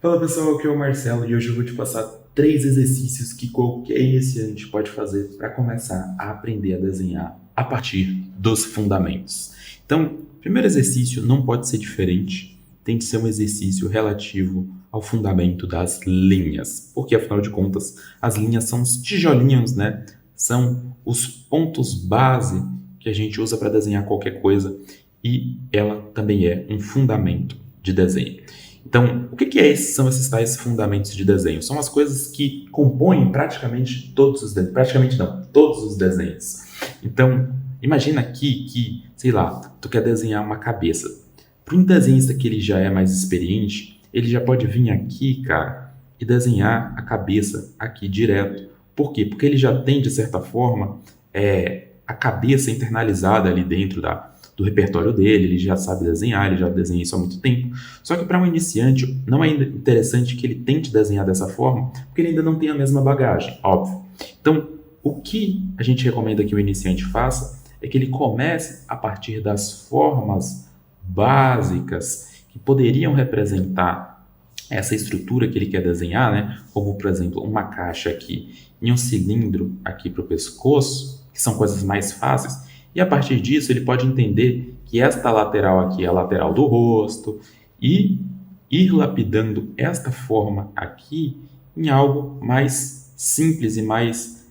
Fala pessoal, aqui é o Marcelo e hoje eu vou te passar três exercícios que qualquer iniciante pode fazer para começar a aprender a desenhar a partir dos fundamentos. Então, o primeiro exercício não pode ser diferente, tem que ser um exercício relativo ao fundamento das linhas, porque afinal de contas, as linhas são os tijolinhos, né? São os pontos base que a gente usa para desenhar qualquer coisa e ela também é um fundamento de desenho. Então, o que são esses tais fundamentos de desenho? São as coisas que compõem praticamente todos os desenhos. Praticamente não, todos os desenhos. Então, imagina aqui que, sei lá, tu quer desenhar uma cabeça. Para um desenhista que ele já é mais experiente, ele já pode vir aqui, cara, e desenhar a cabeça aqui direto. Por quê? Porque ele já tem, de certa forma, a cabeça internalizada ali dentro do repertório dele, ele já sabe desenhar, ele já desenha isso há muito tempo. Só que para um iniciante, não é interessante que ele tente desenhar dessa forma, porque ele ainda não tem a mesma bagagem, óbvio. Então, o que a gente recomenda que o iniciante faça é que ele comece a partir das formas básicas que poderiam representar essa estrutura que ele quer desenhar, né? Como, por exemplo, uma caixa aqui e um cilindro aqui para o pescoço, que são coisas mais fáceis. E a partir disso, ele pode entender que esta lateral aqui é a lateral do rosto e ir lapidando esta forma aqui em algo mais simples e mais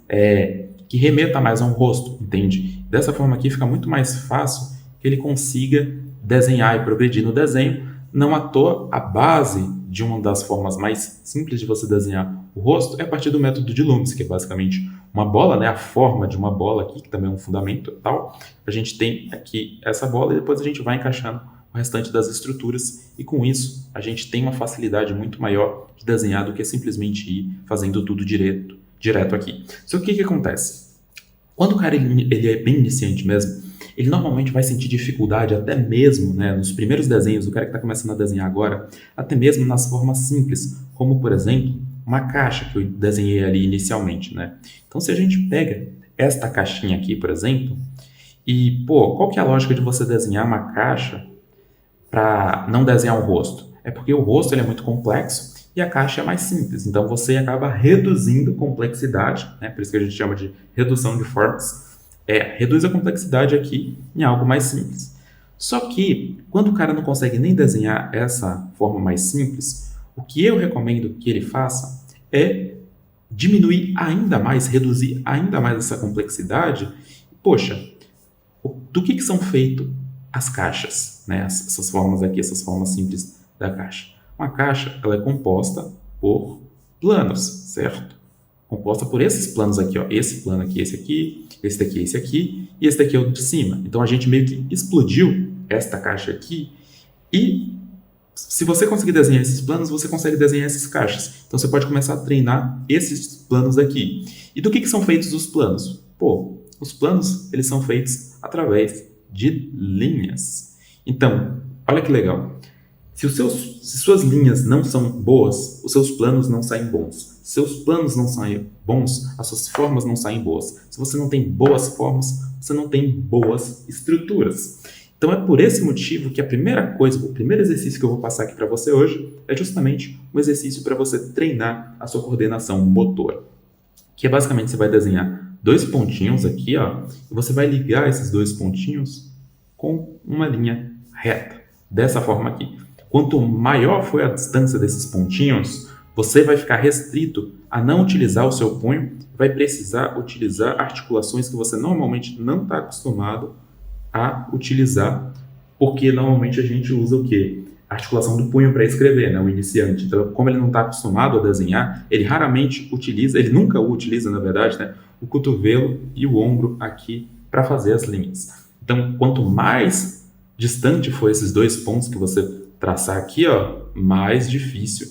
que remeta mais a um rosto, entende? Dessa forma aqui fica muito mais fácil que ele consiga desenhar e progredir no desenho. Não à toa, a base de uma das formas mais simples de você desenhar o rosto é a partir do método de Loomis, que é basicamente uma bola, né? A forma de uma bola aqui, que também é um fundamento tal. A gente tem aqui essa bola e depois a gente vai encaixando o restante das estruturas e com isso a gente tem uma facilidade muito maior de desenhar do que simplesmente ir fazendo tudo direto aqui. Só que o que acontece? Quando o cara ele é bem iniciante mesmo, ele normalmente vai sentir dificuldade até mesmo, né, nos primeiros desenhos, o cara que está começando a desenhar agora, até mesmo nas formas simples, como por exemplo, uma caixa que eu desenhei ali inicialmente, né? Então se a gente pega esta caixinha aqui, por exemplo, e qual que é a lógica de você desenhar uma caixa para não desenhar um rosto? É porque o rosto ele é muito complexo e a caixa é mais simples, então você acaba reduzindo complexidade, né? Por isso que a gente chama de redução de formas. Reduz a complexidade aqui em algo mais simples. Só que, quando o cara não consegue nem desenhar essa forma mais simples, o que eu recomendo que ele faça é diminuir ainda mais, reduzir ainda mais essa complexidade. Poxa, do que são feitas as caixas, né? Essas formas aqui, essas formas simples da caixa. Uma caixa, ela é composta por planos, certo? Composta por esses planos aqui, ó. Esse plano aqui, esse aqui, esse daqui, esse aqui, e esse daqui é o de cima. Então a gente meio que explodiu esta caixa aqui e se você conseguir desenhar esses planos, você consegue desenhar essas caixas. Então você pode começar a treinar esses planos aqui. E do que são feitos os planos? Os planos, eles são feitos através de linhas. Então, olha que legal. Se suas linhas não são boas, os seus planos não saem bons. Se seus planos não saem bons, as suas formas não saem boas. Se você não tem boas formas, você não tem boas estruturas. Então é por esse motivo que a primeira coisa, o primeiro exercício que eu vou passar aqui para você hoje é justamente um exercício para você treinar a sua coordenação motora. Que é basicamente você vai desenhar dois pontinhos aqui, ó, e você vai ligar esses dois pontinhos com uma linha reta, dessa forma aqui. Quanto maior for a distância desses pontinhos, você vai ficar restrito a não utilizar o seu punho, vai precisar utilizar articulações que você normalmente não está acostumado a utilizar, porque normalmente a gente usa o quê? A articulação do punho para escrever, né? O iniciante. Então, como ele não está acostumado a desenhar, ele raramente utiliza, ele nunca utiliza, na verdade, né? O cotovelo e o ombro aqui para fazer as linhas. Então, quanto mais distante for esses dois pontos que você traçar aqui, ó, mais difícil,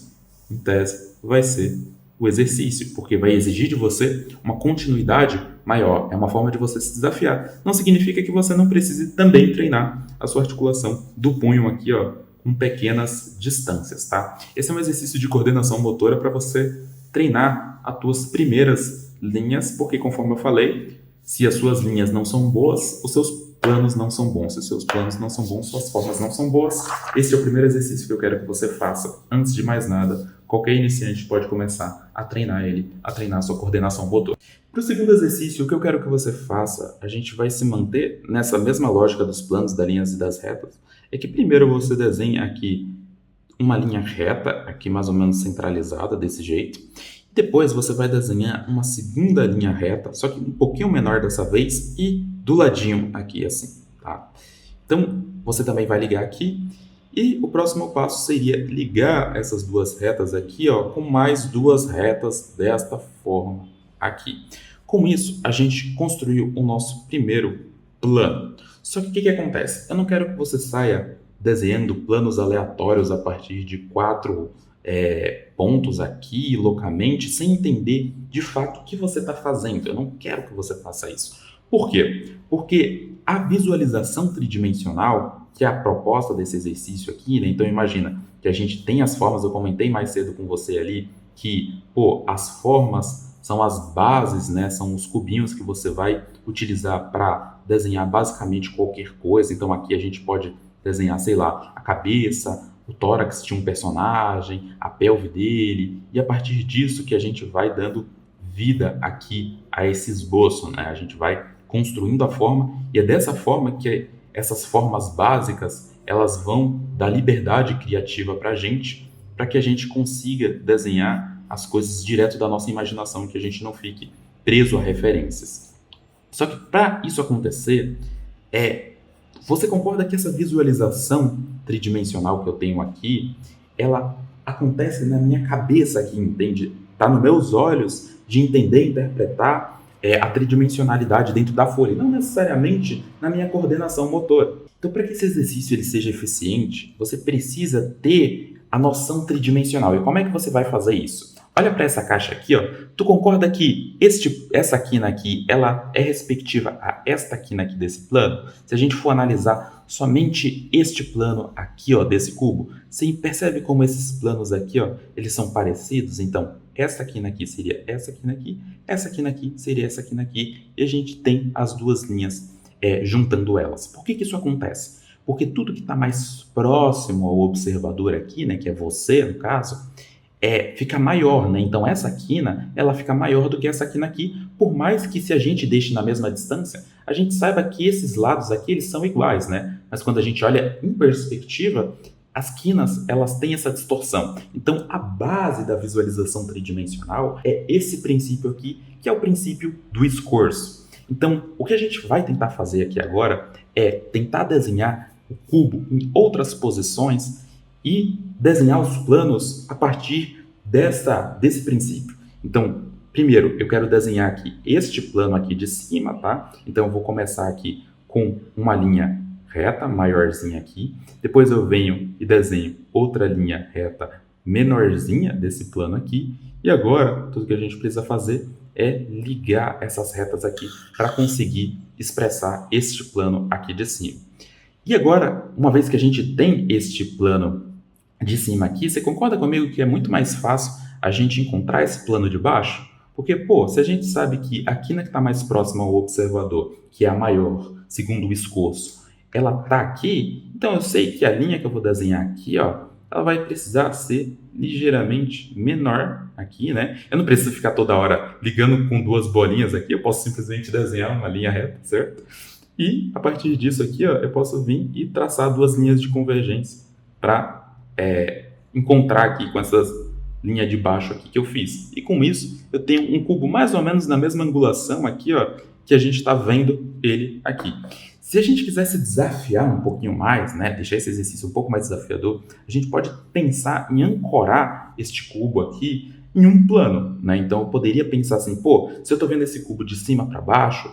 em tese, vai ser o exercício, porque vai exigir de você uma continuidade maior. É uma forma de você se desafiar. Não significa que você não precise também treinar a sua articulação do punho aqui, ó, com pequenas distâncias, tá? Esse é um exercício de coordenação motora para você treinar as tuas primeiras linhas, porque conforme eu falei, se as suas linhas não são boas, os seus planos não são bons. Se seus planos não são bons, suas formas não são boas. Esse é o primeiro exercício que eu quero que você faça. Antes de mais nada, qualquer iniciante pode começar a treinar a treinar a sua coordenação motora. Para o segundo exercício, o que eu quero que você faça, a gente vai se manter nessa mesma lógica dos planos, das linhas e das retas, é que primeiro você desenha aqui uma linha reta, aqui mais ou menos centralizada, desse jeito. Depois você vai desenhar uma segunda linha reta, só que um pouquinho menor dessa vez, e do ladinho aqui assim, tá? Então, você também vai ligar aqui, e o próximo passo seria ligar essas duas retas aqui, ó, com mais duas retas desta forma aqui. Com isso, a gente construiu o nosso primeiro plano. Só que o que acontece? Eu não quero que você saia desenhando planos aleatórios a partir de quatro pontos aqui localmente, sem entender de fato o que você está fazendo. Eu não quero que você faça isso. Por quê? Porque a visualização tridimensional, que é a proposta desse exercício aqui, né? Então imagina que a gente tem as formas, eu comentei mais cedo com você ali, que as formas são as bases, né? São os cubinhos que você vai utilizar para desenhar basicamente qualquer coisa. Então aqui a gente pode desenhar, sei lá, a cabeça, o tórax de um personagem, a pelve dele, e a partir disso que a gente vai dando vida aqui a esse esboço, né? A gente vai construindo a forma, e é dessa forma que essas formas básicas, elas vão dar liberdade criativa para que a gente consiga desenhar as coisas direto da nossa imaginação, que a gente não fique preso a referências. Só que para isso acontecer, você concorda que essa visualização tridimensional que eu tenho aqui, ela acontece na minha cabeça aqui, entende? Está nos meus olhos de entender e interpretar a tridimensionalidade dentro da folha, não necessariamente na minha coordenação motora. Então, para que esse exercício ele seja eficiente, você precisa ter a noção tridimensional. E como é que você vai fazer isso? Olha para essa caixa aqui, ó. Tu concorda que essa quina aqui, ela é respectiva a esta quina aqui desse plano? Se a gente for analisar somente este plano aqui, ó, desse cubo, você percebe como esses planos aqui, ó, eles são parecidos? Então, essa quina aqui seria essa quina aqui seria essa quina aqui, e a gente tem as duas linhas juntando elas. Por que isso acontece? Porque tudo que está mais próximo ao observador aqui, né, que é você, no caso, fica maior, né? Então essa quina, ela fica maior do que essa quina aqui, por mais que se a gente deixe na mesma distância, a gente saiba que esses lados aqui, eles são iguais, né? Mas quando a gente olha em perspectiva, as quinas, elas têm essa distorção. Então a base da visualização tridimensional é esse princípio aqui, que é o princípio do escorço. Então, o que a gente vai tentar fazer aqui agora é tentar desenhar o cubo em outras posições e desenhar os planos a partir desse princípio. Então, primeiro, eu quero desenhar aqui este plano aqui de cima, tá? Então, eu vou começar aqui com uma linha reta, maiorzinha aqui. Depois eu venho e desenho outra linha reta menorzinha desse plano aqui. E agora, tudo que a gente precisa fazer é ligar essas retas aqui para conseguir expressar este plano aqui de cima. E agora, uma vez que a gente tem este plano de cima aqui, você concorda comigo que é muito mais fácil a gente encontrar esse plano de baixo? Porque, se a gente sabe que a quina que está mais próxima ao observador, que é a maior, segundo o escorço, ela está aqui, então eu sei que a linha que eu vou desenhar aqui, ó, ela vai precisar ser ligeiramente menor aqui, né? Eu não preciso ficar toda hora ligando com duas bolinhas aqui, eu posso simplesmente desenhar uma linha reta, certo? E a partir disso aqui, ó, eu posso vir e traçar duas linhas de convergência para encontrar aqui com essas linhas de baixo aqui que eu fiz. E com isso, eu tenho um cubo mais ou menos na mesma angulação aqui, ó, que a gente está vendo ele aqui. Se a gente quisesse desafiar um pouquinho mais, né, deixar esse exercício um pouco mais desafiador, a gente pode pensar em ancorar este cubo aqui em um plano, né? Então, eu poderia pensar assim, se eu estou vendo esse cubo de cima para baixo,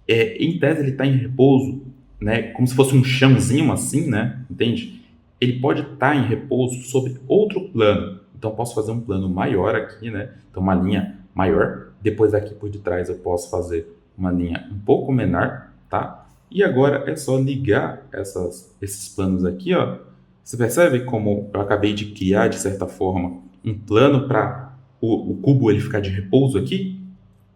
em tese ele está em repouso, né, como se fosse um chãozinho assim, né, entende? Ele pode estar em repouso sobre outro plano. Então, eu posso fazer um plano maior aqui, né? Então, uma linha maior. Depois, aqui por detrás, eu posso fazer uma linha um pouco menor, tá? E agora é só ligar esses planos aqui, ó. Você percebe como eu acabei de criar, de certa forma, um plano para o cubo ele ficar de repouso aqui?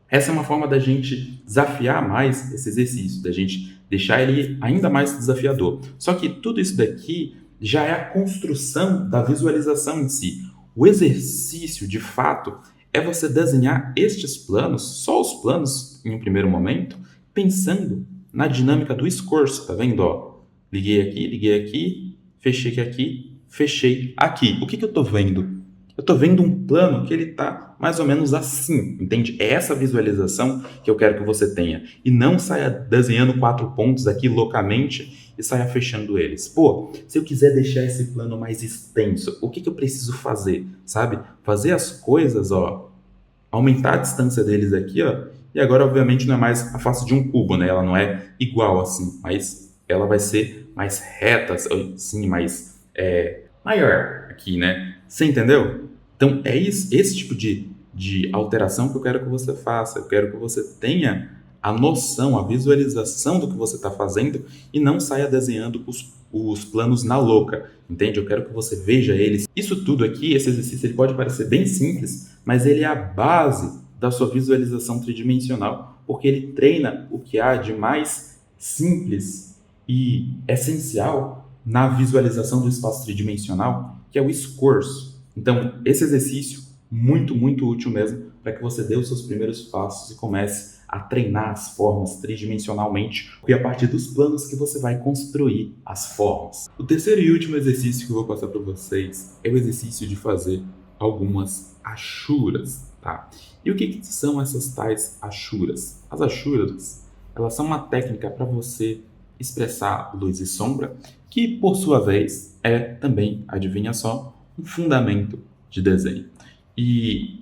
Essa é uma forma da gente desafiar mais esse exercício, da gente deixar ele ainda mais desafiador. Só que tudo isso daqui já é a construção da visualização em si. O exercício, de fato, é você desenhar estes planos, só os planos em um primeiro momento, pensando na dinâmica do escorço, tá vendo? Ó, liguei aqui, fechei aqui. O que eu estou vendo? Eu estou vendo um plano que ele está mais ou menos assim, entende? É essa visualização que eu quero que você tenha. E não saia desenhando 4 pontos aqui loucamente e saia fechando eles. Pô, se eu quiser deixar esse plano mais extenso, o que eu preciso fazer? Sabe? Fazer as coisas, ó, aumentar a distância deles aqui, ó. E agora, obviamente, não é mais a face de um cubo, né? Ela não é igual assim, mas ela vai ser mais reta, sim, mais maior aqui, né? Você entendeu? Então, é isso, esse tipo de alteração que eu quero que você faça. Eu quero que você tenha a noção, a visualização do que você está fazendo e não saia desenhando os planos na louca, entende? Eu quero que você veja eles. Isso tudo aqui, esse exercício, ele pode parecer bem simples, mas ele é a base da sua visualização tridimensional, porque ele treina o que há de mais simples e essencial na visualização do espaço tridimensional, que é o escorço. Então, esse exercício, muito, muito útil mesmo, para que você dê os seus primeiros passos e comece a treinar as formas tridimensionalmente, e a partir dos planos que você vai construir as formas. O terceiro e último exercício que eu vou passar para vocês é o exercício de fazer algumas achuras, tá? E o que são essas tais achuras? As achuras, elas são uma técnica para você expressar luz e sombra, que por sua vez é também, adivinha só, um fundamento de desenho. E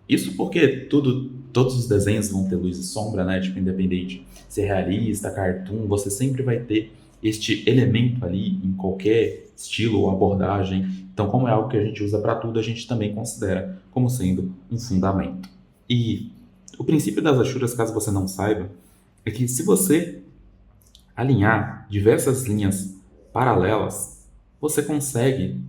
isso porque todos os desenhos vão ter luz e sombra, né? Tipo, independente se é realista, cartoon, você sempre vai ter este elemento ali em qualquer estilo ou abordagem. Então, como é algo que a gente usa para tudo, a gente também considera como sendo um fundamento. E o princípio das achuras, caso você não saiba, é que se você alinhar diversas linhas paralelas, você consegue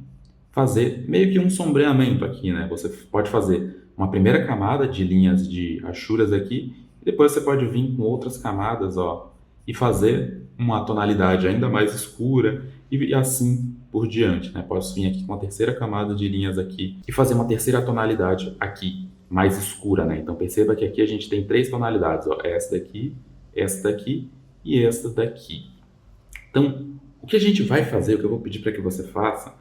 fazer meio que um sombreamento aqui, né? Você pode fazer uma primeira camada de linhas de achuras aqui, e depois você pode vir com outras camadas, ó, e fazer uma tonalidade ainda mais escura e assim por diante, né? Posso vir aqui com uma terceira camada de linhas aqui e fazer uma terceira tonalidade aqui, mais escura, né? Então perceba que aqui a gente tem 3 tonalidades, ó, essa daqui e esta daqui. Então, o que a gente vai fazer, o que eu vou pedir para que você faça,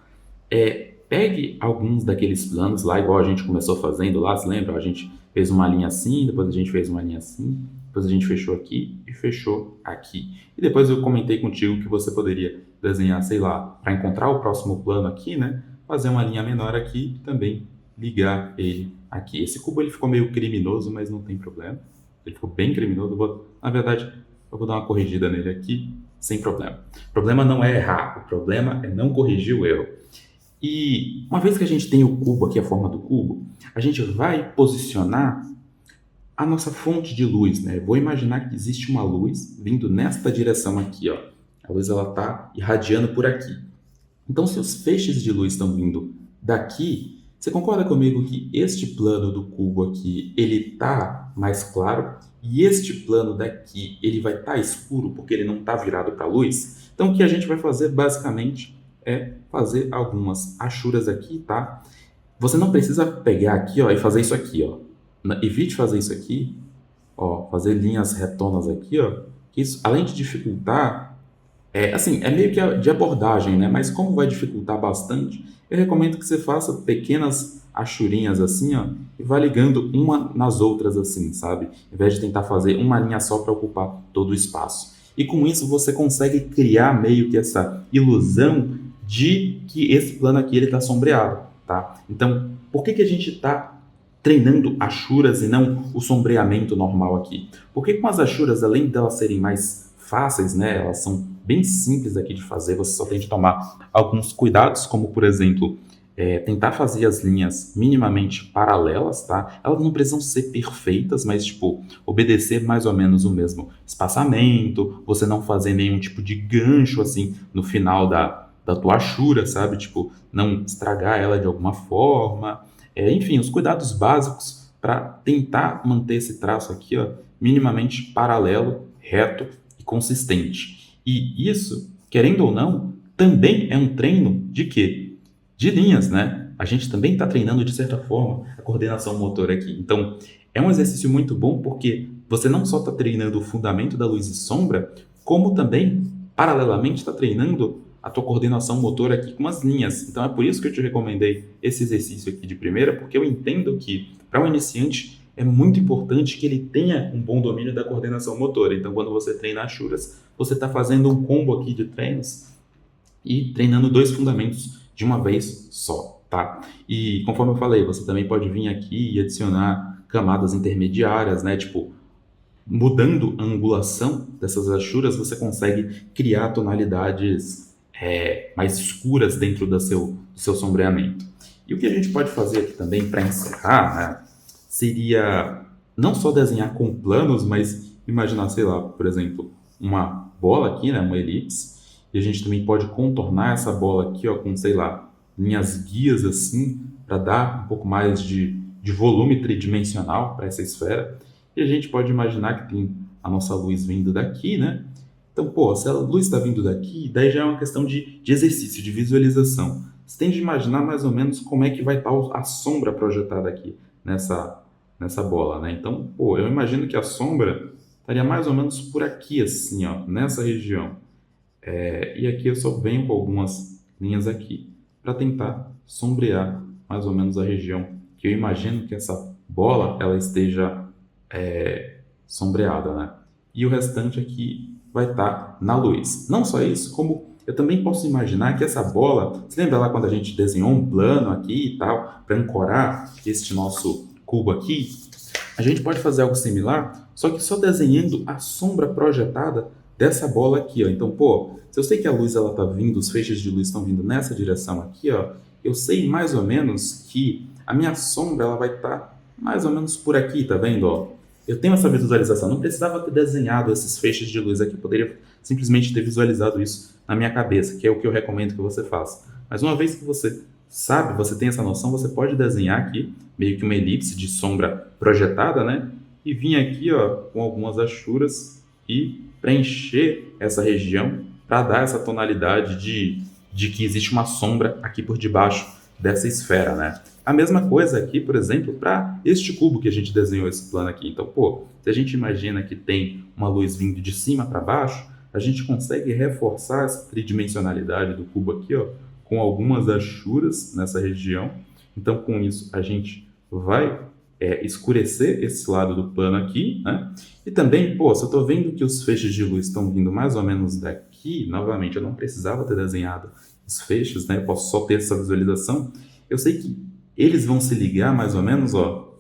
pegue alguns daqueles planos lá, igual a gente começou fazendo lá, se lembra? A gente fez uma linha assim, depois a gente fez uma linha assim, depois a gente fechou aqui e fechou aqui. E depois eu comentei contigo que você poderia desenhar, sei lá, para encontrar o próximo plano aqui, né? Fazer uma linha menor aqui e também ligar ele aqui. Esse cubo ele ficou meio criminoso, mas não tem problema. Ele ficou bem criminoso. Na verdade, eu vou dar uma corrigida nele aqui, sem problema. O problema não é errar, o problema é não corrigir o erro. E uma vez que a gente tem o cubo aqui, a forma do cubo, a gente vai posicionar a nossa fonte de luz, né? Vou imaginar que existe uma luz vindo nesta direção aqui, ó. A luz ela está irradiando por aqui. Então, se os feixes de luz estão vindo daqui, você concorda comigo que este plano do cubo aqui, ele tá mais claro e este plano daqui, ele vai estar escuro porque ele não está virado para a luz? Então, o que a gente vai fazer basicamente é fazer algumas achuras aqui, tá? Você não precisa pegar aqui, ó, e fazer isso aqui, ó. Evite fazer isso aqui, ó, fazer linhas retonas aqui, ó. Que isso, além de dificultar, é meio que de abordagem, né? Mas como vai dificultar bastante, eu recomendo que você faça pequenas achurinhas assim, ó, e vá ligando uma nas outras assim, sabe? Em vez de tentar fazer uma linha só para ocupar todo o espaço. E com isso você consegue criar meio que essa ilusão de que esse plano aqui ele está sombreado, tá? Então, por que a gente está treinando achuras e não o sombreamento normal aqui? Porque com as achuras, além delas serem mais fáceis, né, elas são bem simples aqui de fazer, você só tem que tomar alguns cuidados, como por exemplo, tentar fazer as linhas minimamente paralelas, tá? Elas não precisam ser perfeitas, mas tipo, obedecer mais ou menos o mesmo espaçamento, você não fazer nenhum tipo de gancho assim no final da tua achura, sabe? Tipo, não estragar ela de alguma forma. Enfim, os cuidados básicos para tentar manter esse traço aqui, ó, minimamente paralelo, reto e consistente. E isso, querendo ou não, também é um treino de quê? De linhas, né? A gente também está treinando, de certa forma, a coordenação motora aqui. Então, é um exercício muito bom porque você não só está treinando o fundamento da luz e sombra, como também, paralelamente, está treinando a tua coordenação motora aqui com as linhas. Então, é por isso que eu te recomendei esse exercício aqui de primeira, porque eu entendo que, para um iniciante, é muito importante que ele tenha um bom domínio da coordenação motora. Então, quando você treina Ashuras, você está fazendo um combo aqui de treinos e treinando 2 fundamentos de uma vez só, tá? E conforme eu falei, você também pode vir aqui e adicionar camadas intermediárias, né? Tipo, mudando a angulação dessas Ashuras, você consegue criar tonalidades mais escuras dentro do seu sombreamento. E o que a gente pode fazer aqui também para encerrar, né, seria não só desenhar com planos, mas imaginar, sei lá, por exemplo, uma bola aqui, né, uma elipse, e a gente também pode contornar essa bola aqui, ó, com, sei lá, linhas guias assim, para dar um pouco mais de volume tridimensional para essa esfera. E a gente pode imaginar que tem a nossa luz vindo daqui, né? Então, pô, se a luz está vindo daqui, daí já é uma questão de exercício, de visualização. Você tem de imaginar mais ou menos como é que vai estar a sombra projetada aqui nessa bola, né? Então, pô, eu imagino que a sombra estaria mais ou menos por aqui, assim, ó, nessa região. E aqui eu só venho com algumas linhas aqui para tentar sombrear mais ou menos a região que eu imagino que essa bola ela esteja sombreada, né? E o restante aqui vai estar na luz. Não só isso, como eu também posso imaginar que essa bola, você lembra lá quando a gente desenhou um plano aqui e tal, para ancorar este nosso cubo aqui? A gente pode fazer algo similar, só que só desenhando a sombra projetada dessa bola aqui, ó. Então, pô, se eu sei que a luz ela tá vindo, os feixes de luz estão vindo nessa direção aqui, ó, eu sei mais ou menos que a minha sombra ela vai estar mais ou menos por aqui, tá vendo, ó? Eu tenho essa visualização, não precisava ter desenhado esses feixes de luz aqui, eu poderia simplesmente ter visualizado isso na minha cabeça, que é o que eu recomendo que você faça. Mas uma vez que você sabe, você tem essa noção, você pode desenhar aqui meio que uma elipse de sombra projetada, né? E vir aqui, ó, com algumas achuras e preencher essa região para dar essa tonalidade de que existe uma sombra aqui por debaixo dessa esfera, né? A mesma coisa aqui, por exemplo, para este cubo que a gente desenhou esse plano aqui. Então, pô, se a gente imagina que tem uma luz vindo de cima para baixo, a gente consegue reforçar essa tridimensionalidade do cubo aqui, ó, com algumas achuras nessa região. Então, com isso, a gente vai escurecer esse lado do plano aqui, né? E também, pô, se eu estou vendo que os feixes de luz estão vindo mais ou menos daqui, novamente, eu não precisava ter desenhado os feixes, né? Eu posso só ter essa visualização. Eu sei que eles vão se ligar mais ou menos, ó,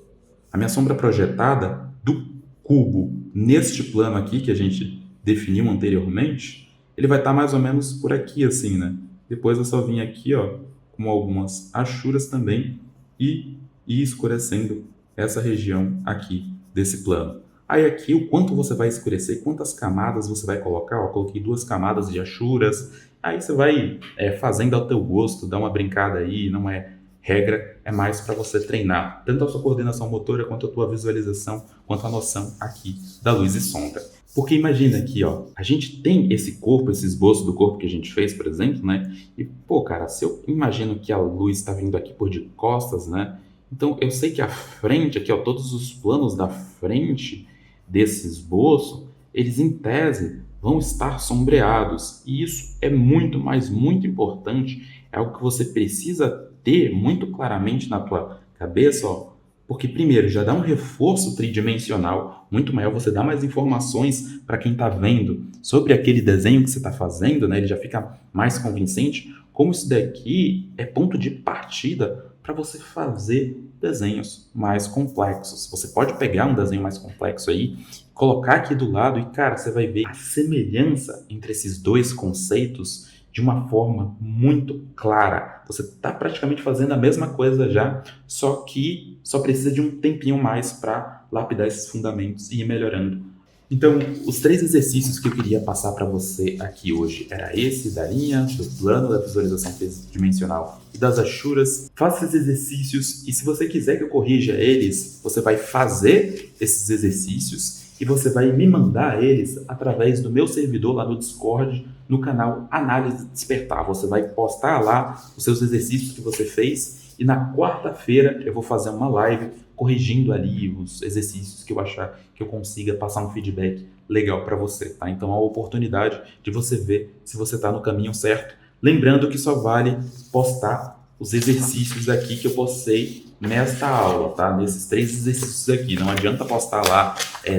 a minha sombra projetada do cubo neste plano aqui que a gente definiu anteriormente, ele vai estar mais ou menos por aqui, assim, né? Depois eu só vim aqui, ó, com algumas achuras também e ir escurecendo essa região aqui desse plano. Aí aqui, o quanto você vai escurecer, quantas camadas você vai colocar, ó, coloquei 2 camadas de achuras, aí você vai fazendo ao teu gosto, dá uma brincada aí, não é regra, é mais para você treinar tanto a sua coordenação motora, quanto a tua visualização, quanto a noção aqui da luz e sombra. Porque imagina aqui, ó, a gente tem esse corpo, esse esboço do corpo que a gente fez, por exemplo, né? E, pô, cara, se eu imagino que a luz está vindo aqui por de costas, né? Então, eu sei que a frente, aqui, ó, todos os planos da frente desse esboço, eles, em tese, vão estar sombreados. E isso é muito, mas muito importante. É algo que você precisa ter muito claramente na tua cabeça, ó, porque, primeiro, já dá um reforço tridimensional muito maior, você dá mais informações para quem está vendo sobre aquele desenho que você está fazendo, né? Ele já fica mais convincente, como isso daqui é ponto de partida para você fazer desenhos mais complexos. Você pode pegar um desenho mais complexo aí, colocar aqui do lado e, cara, você vai ver a semelhança entre esses dois conceitos de uma forma muito clara. Você está praticamente fazendo a mesma coisa já, só que só precisa de um tempinho mais para lapidar esses fundamentos e ir melhorando Então, os 3 exercícios que eu queria passar para você aqui hoje era esse da linha, do plano, da visualização dimensional e das achuras. Faça esses exercícios e se você quiser que eu corrija eles, você vai fazer esses exercícios e você vai me mandar eles através do meu servidor lá no Discord, no canal Análise Despertar. Você vai postar lá os seus exercícios que você fez e na quarta-feira eu vou fazer uma live corrigindo ali os exercícios que eu achar que eu consiga passar um feedback legal para você, tá? Então, é uma oportunidade de você ver se você está no caminho certo. Lembrando que só vale postar os exercícios aqui que eu postei nesta aula, tá? Nesses 3 exercícios aqui. Não adianta postar lá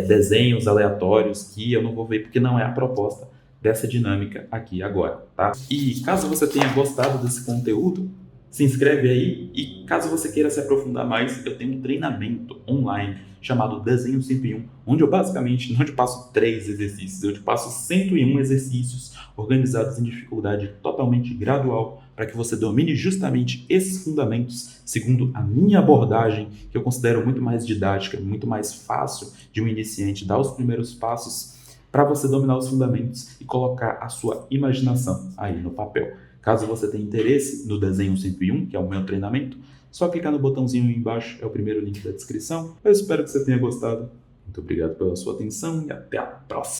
desenhos aleatórios que eu não vou ver porque não é a proposta dessa dinâmica aqui agora, tá? E caso você tenha gostado desse conteúdo, se inscreve aí e caso você queira se aprofundar mais, eu tenho um treinamento online chamado Desenho 101, onde eu basicamente não te passo 3 exercícios, eu te passo 101 exercícios organizados em dificuldade totalmente gradual para que você domine justamente esses fundamentos segundo a minha abordagem, que eu considero muito mais didática, muito mais fácil de um iniciante dar os primeiros passos para você dominar os fundamentos e colocar a sua imaginação aí no papel. Caso você tenha interesse no Desenho 101, que é o meu treinamento, só clicar no botãozinho aí embaixo, é o primeiro link da descrição. Eu espero que você tenha gostado. Muito obrigado pela sua atenção e até a próxima.